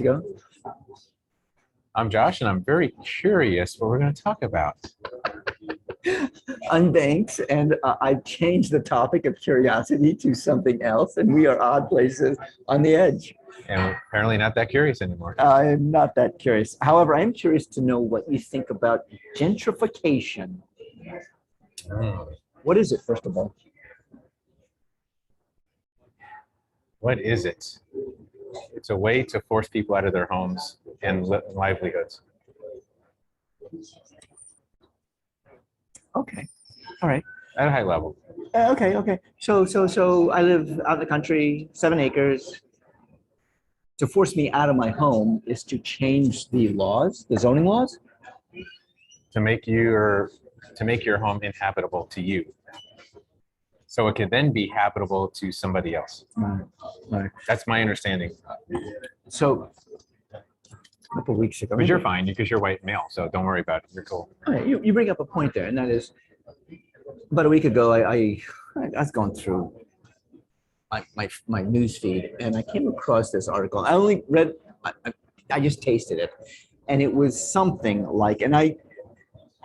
Go. I'm Josh, and I'm very curious what we're going to talk about. Unbanked, and I've changed the topic of curiosity to something else, and we are odd places on the edge. And we're apparently not that curious anymore. I'm not that curious. However, I'm curious to know what you think about gentrification. What is it, first of all? What is it? It's a way to force people out of their homes and livelihoods. Okay. All right. At a high level. Okay. So I live out in the country, 7 acres. To force me out of my home is to change the laws, the zoning laws. To make your home inhabitable to you. So it can then be habitable to somebody else. Right. That's my understanding. So a couple of weeks ago. But you're fine because you're white male, so don't worry about it. You're cool. All right, you bring up a point there, and that is about a week ago, I was going through my news feed, and I came across this article. I only read, I just tasted it, and it was something like, and I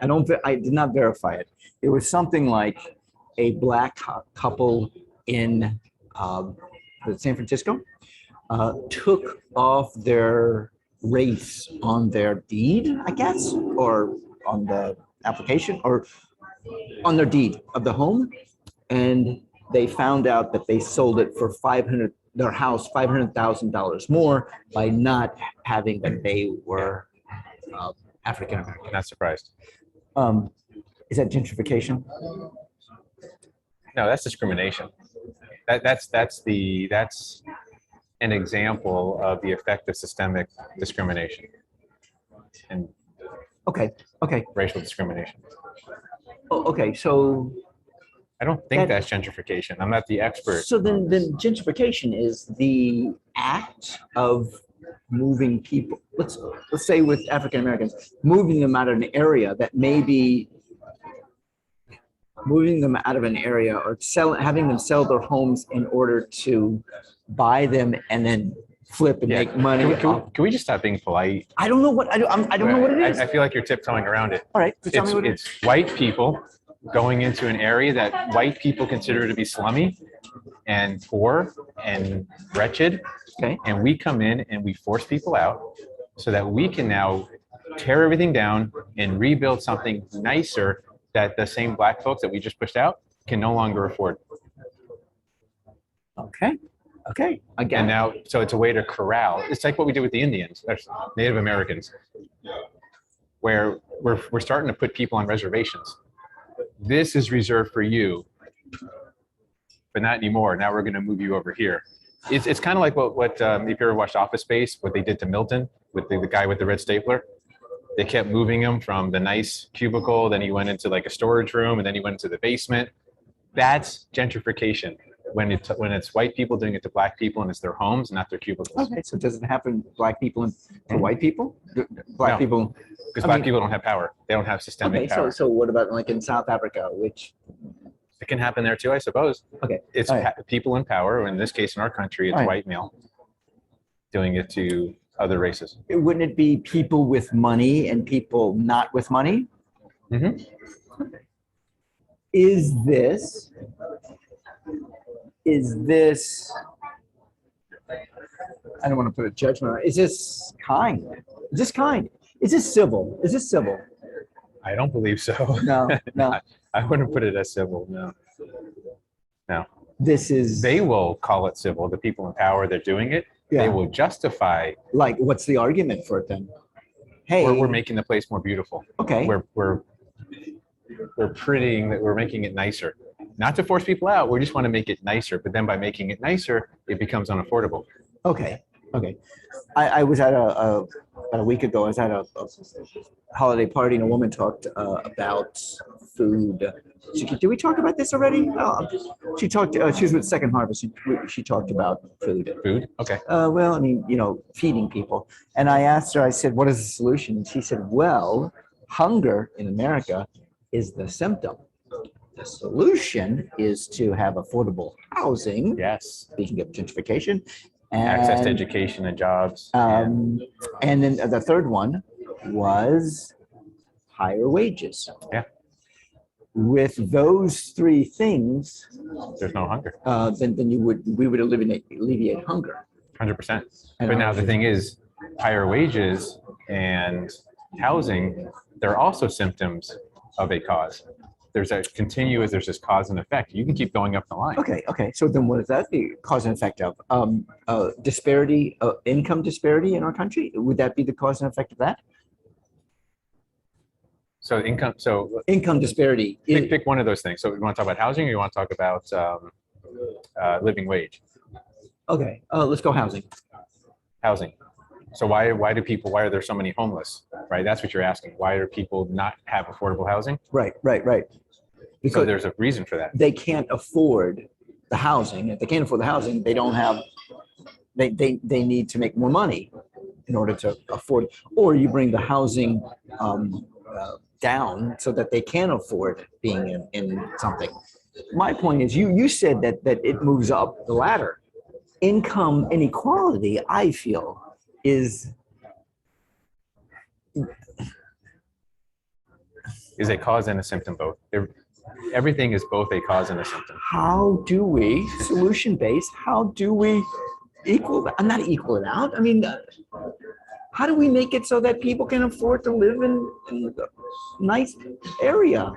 did not verify it. It was something like a black couple in San Francisco took off their race on their deed, I guess, or on the application, or on their deed of the home, and they found out that they sold it for their house $500,000 more by not having that they were African American. Not surprised. Is that gentrification? No, that's discrimination. That's an example of the effect of systemic discrimination and Okay. racial discrimination. Oh, okay, so I don't think that's gentrification. I'm not the expert. so then gentrification is the act of moving people. Let's say with African Americans, moving them out of an area that maybe moving them out of an area or having them sell their homes in order to buy them and then flip and make money. Can we just stop being polite? I don't know what I don't know what it is. I feel like you're tiptoeing around it. All right, so tell me what it is. It's white people going into an area that white people consider to be slummy and poor and wretched. Okay. And we come in and we force people out so that we can now tear everything down and rebuild something nicer that the same black folks that we just pushed out can no longer afford. Okay. Again. And now, so it's a way to corral. It's like what we did with the Indians, Native Americans, where we're starting to put people on reservations. This is reserved for you, but not anymore. Now we're going to move you over here. It's kind of like what if you ever watched Office Space, what they did to Milton with the guy with the red stapler. They kept moving him from the nice cubicle, then he went into like a storage room, and then he went into the basement. That's gentrification. When it's white people doing it to black people and it's their homes, not their cubicles. Okay, so does it happen black people and for white people? Black people, because black people don't have power. They don't have systemic power. So what about like in South Africa, which it can happen there too, I suppose. Okay, it's people in power. In this case, in our country, it's white male doing it to other races. Wouldn't it be people with money and people not with money? Mm-hmm. Is this? I don't want to put a judgment on it. Is this kind? Is this kind? Is this civil? Is this civil? I don't believe so. No. I wouldn't put it as civil. No. This is. They will call it civil. The people in power, they're doing it. Yeah. They will justify. Like, what's the argument for it then? Hey, we're making the place more beautiful. Okay. We're prettying that. We're making it nicer. Not to force people out. We just want to make it nicer. But then by making it nicer, it becomes unaffordable. Okay. I was at about a week ago. I was at a holiday party, and a woman talked about food. Did we talk about this already? She talked. She was with Second Harvest. She talked about food. Food. Okay. Well, I mean, feeding people. And I asked her. I said, "What is the solution?" And she said, "Well, hunger in America is the symptom. The solution is to have affordable housing." Yes. Speaking of gentrification. Access to And, education and jobs. And and then the third one was higher wages. Yeah. With those three things, there's no hunger. then we would alleviate hunger. 100%. And But now the thing is, higher wages and housing, they're also symptoms of a cause. There's this cause and effect. You can keep going up the line. Okay. So then what is that the cause and effect of? Disparity, income disparity in our country? Would that be the cause and effect of that? So Income disparity. pick one of those things. So you want to talk about housing or you want to talk about living wage? Okay, let's go housing. Housing. So why are there so many homeless, right? That's what you're asking. Why do people not have affordable housing? Right. Because So there's a reason for that. they can't afford the housing. If they can't afford the housing, they don't have, they need to make more money in order to afford, or you bring the housing down so that they can afford being in something. My point is, you said that it moves up the ladder. Income inequality, I feel, is a cause and a symptom both. Everything is both a cause and a symptom. how do we solution-based, how do we not equal it out? I mean, how do we make it so that people can afford to live in a nice area?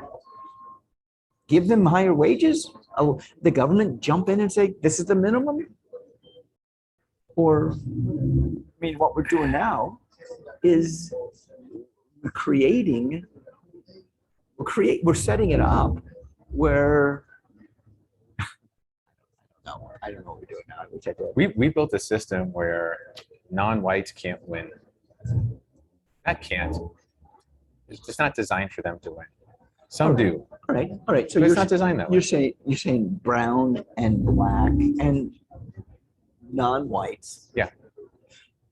Give them higher wages? Oh, the government jump in and say, this is the minimum? Or, I mean, what we're doing now is we're setting it up where, no, I don't know what we're doing now. Which I did. We built a system where non-whites can't win. That can't. It's just not designed for them to win. Some do. All right. So But you're it's not designed that way. you're saying brown and black and non-whites. Yeah.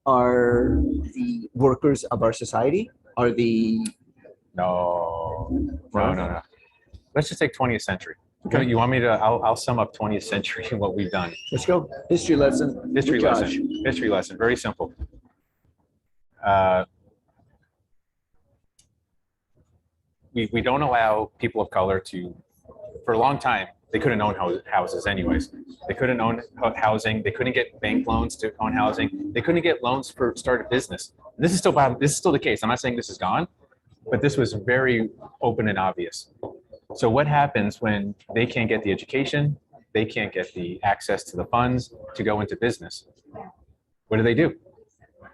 Are the workers of our society? Are the No. Let's just take 20th century. Okay. You want me to? I'll sum up 20th century and what we've done. let's go history lesson. History with Josh. lesson. History lesson. Very simple. We don't allow people of color to, for a long time, they couldn't own houses anyways. They couldn't own housing. They couldn't get bank loans to own housing. They couldn't get loans for start a business. This is still the case. I'm not saying this is gone, but this was very open and obvious. So what happens when they can't get the education, they can't get the access to the funds to go into business? What do?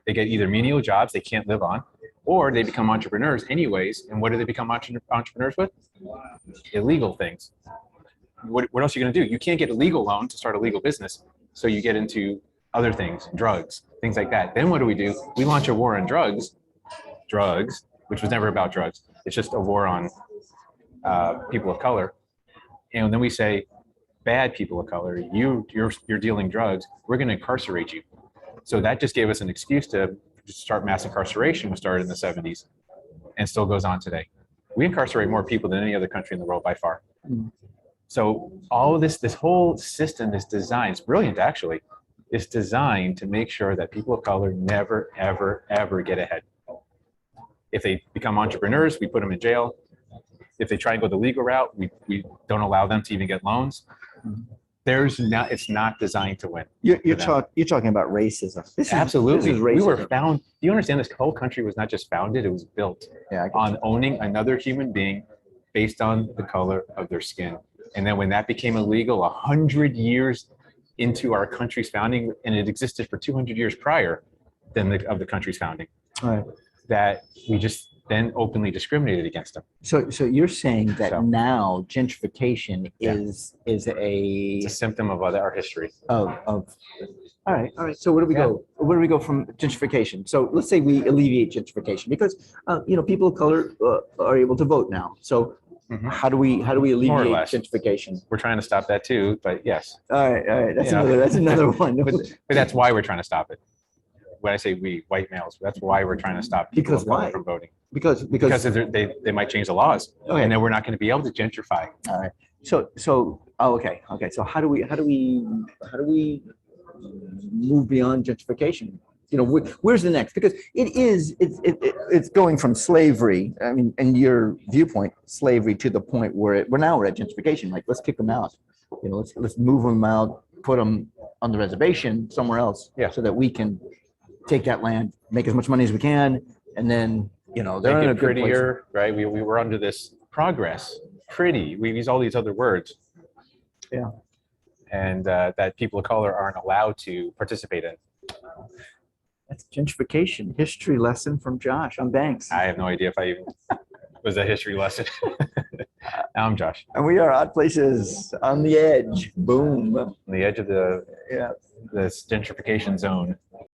They get either menial jobs they can't live on, or they become entrepreneurs anyways. And what do they become entrepreneurs with? Illegal things. What else are you going to do? You can't get a legal loan to start a legal business. So you get into other things, drugs, things like that. Then what do? We launch a war on drugs, which was never about drugs. It's just a war on people of color. And then we say, bad people of color, you're dealing drugs, we're going to incarcerate you. So that just gave us an excuse to start mass incarceration, which started in the 70s and still goes on today. We incarcerate more people than any other country in the world by far. So all of this whole system is designed, it's brilliant actually, it's designed to make sure that people of color never, ever, ever get ahead. If they become entrepreneurs, we put them in jail. If they try and go the legal route, we don't allow them to even get loans. It's not designed to win. You're talking about racism. Absolutely. This is We were racism. found. Do you understand this whole country was not just founded, it was built on owning another human being based on the color of their skin. And then when that became illegal 100 years into our country's founding, and it existed for 200 years prior of the country's founding, Right. that we just then openly discriminated against them. So you're saying that So- now gentrification Yeah. is It's a symptom of our history. of all right. So where do we go? Where do we go from gentrification? So let's say we alleviate gentrification because people of color are able to vote now. So Mhm. how do we alleviate less. gentrification? We're trying to stop that too, but yes. All right. That's Yeah. another one. But that's why we're trying to stop it. When I say we, white males, that's why we're trying to stop people Because of color why? from voting. because Because they might change the laws, Okay. and then we're not going to be able to gentrify. So okay. So how do we move beyond gentrification? You know, where's the next? Because it's going from slavery. I mean, in your viewpoint, slavery to the point where we're at gentrification. Like, let's kick them out. You know, let's move them out, put them on the reservation somewhere else, Yeah. so that we can take that land, make as much money as we can, and then, you know, they're Make in a it good place. prettier, right? We were under this progress, pretty. We use all these other words. Yeah. And that people of color aren't allowed to participate in. That's gentrification history lesson from Josh on Banks. I have no idea if I even was a history lesson. Now I'm Josh. And we are Odd Places on the edge. Boom. On the edge of Yeah. this gentrification zone.